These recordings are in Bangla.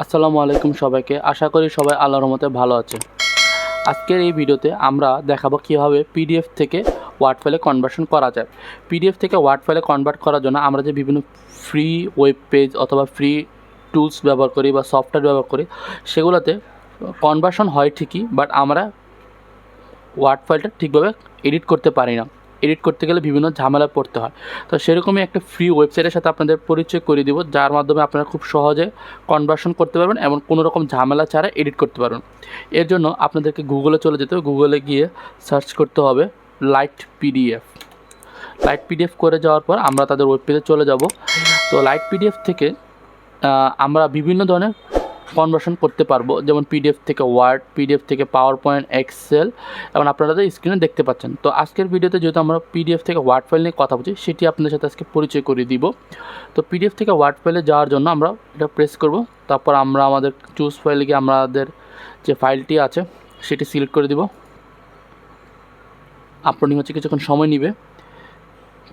আসসালামু আলাইকুম সবাইকে। আশা করি সবাই আল্লাহর রহমতে ভালো আছে। আজকের এই ভিডিওতে আমরা দেখাবো কীভাবে পিডিএফ থেকে ওয়ার্ড ফাইলে কনভার্সন করা যায়। পিডিএফ থেকে ওয়ার্ড ফাইলে কনভার্ট করার জন্য আমরা যে বিভিন্ন ফ্রি ওয়েব পেজ অথবা ফ্রি টুলস ব্যবহার করি বা সফটওয়্যার ব্যবহার করি, সেগুলোতে কনভার্সন হয় ঠিকই, বাট আমরা ওয়ার্ড ফাইলটা ঠিকভাবে এডিট করতে পারি না। এডিট করতে গেলে বিভিন্ন ঝামেলায় পড়তে হয়। তো সেরকমই একটা ফ্রি ওয়েবসাইটের সাথে আপনাদের পরিচয় করে দিব, যার মাধ্যমে আপনারা খুব সহজে কনভার্সন করতে পারবেন এবং কোনো রকম ঝামেলা ছাড়া এডিট করতে পারবেন। এর জন্য আপনাদেরকে গুগলে চলে যেতে হবে। গুগলে গিয়ে সার্চ করতে হবে লাইট পিডিএফ। লাইট পিডিএফ করে যাওয়ার পর আমরা তাদের ওয়েব পেজে চলে যাব। তো লাইট পিডিএফ থেকে আমরা বিভিন্ন ধরনের কনভার্সন করতে পারবো, যেমন পিডিএফ থেকে ওয়ার্ড, পিডিএফ থেকে পাওয়ার পয়েন্ট, এক্সেল, এবং আপনারা স্ক্রিনে দেখতে পাচ্ছেন। তো আজকের ভিডিওতে যেহেতু আমরা পিডিএফ থেকে ওয়ার্ড ফাইল নিয়ে কথা বলছি, সেটি আপনাদের সাথে আজকে পরিচয় করে দিব। তো পিডিএফ থেকে ওয়ার্ড ফাইলে যাওয়ার জন্য আমরা এটা প্রেস করব। তারপর আমরা আমাদের চুজ ফাইলে গিয়ে আমাদের যে ফাইলটি আছে সেটি সিলেক্ট করে দিব। আপলোডিং হচ্ছে, কিছুক্ষণ সময় নেবে।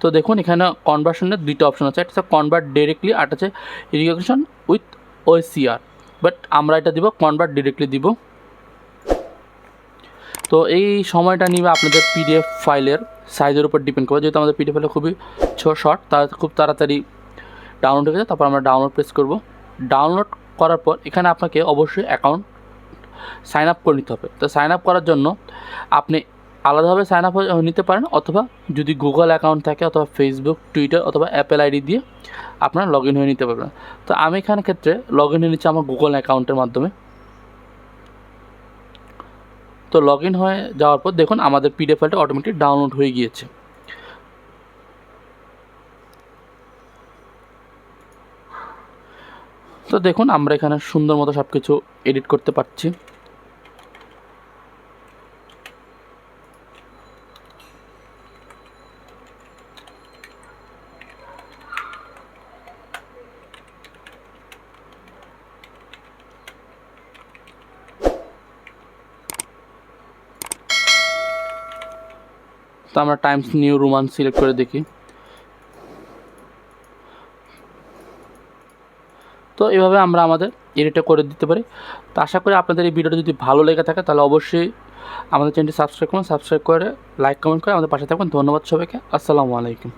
তো দেখুন এখানে কনভার্সনের দুইটা অপশন আছে, একটা হচ্ছে কনভার্ট ডিরেক্টলি, আর একটা হচ্ছে রিকগনিশন উইথ ওএসিআর। বাট আমরা এটা দিব কনভার্ট ডিরেক্টলি দিব। তো এই সময়টা নিবে আপনাদের পিডিএফ ফাইলের সাইজের উপর ডিপেন্ড করে। যেহেতু আমাদের পিডিএফ ফাইল খুবই শর্ট, তার খুব তাড়াতাড়ি ডাউনলোড হয়ে যায়। তারপর আমরা ডাউনলোড প্রেস করব। ডাউনলোড করার পর এখানে আপনাকে অবশ্যই অ্যাকাউন্ট সাইন আপ করে নিতে হবে। তো সাইন আপ করার জন্য আপনি আলাদাভাবে সাইন আপ নিতে পারেন, অথবা যদি গুগল অ্যাকাউন্ট থাকে অথবা ফেসবুক, টুইটার অথবা অ্যাপেল আইডি দিয়ে আপনারা লগ ইন হয়ে নিতে পারবেন। তো আমি এখানে ক্ষেত্রে লগ ইন হয়ে নিচ্ছি আমার গুগল অ্যাকাউন্টের মাধ্যমে। তো লগ ইন হয়ে যাওয়ার পর দেখুন আমাদের পিডিএফ ফাইলটা অটোমেটিক ডাউনলোড হয়ে গিয়েছে। তো দেখুন আমরা এখানে সুন্দর মতো সব কিছু এডিট করতে পারছি। তো আমরা টাইমস নিউ রোমান সিলেক্ট করে দেখি। তো এভাবে আমরা আমাদের এডিটটা করে দিতে পারি। তো আশা করি আপনাদের এই ভিডিওটা যদি ভালো লেগে থাকে তাহলে অবশ্যই আমাদের চ্যানেলটি সাবস্ক্রাইব করুন। সাবস্ক্রাইব করে লাইক কমেন্ট করে আমাদের পাশে থাকবেন। ধন্যবাদ সবাইকে। আসসালামু আলাইকুম।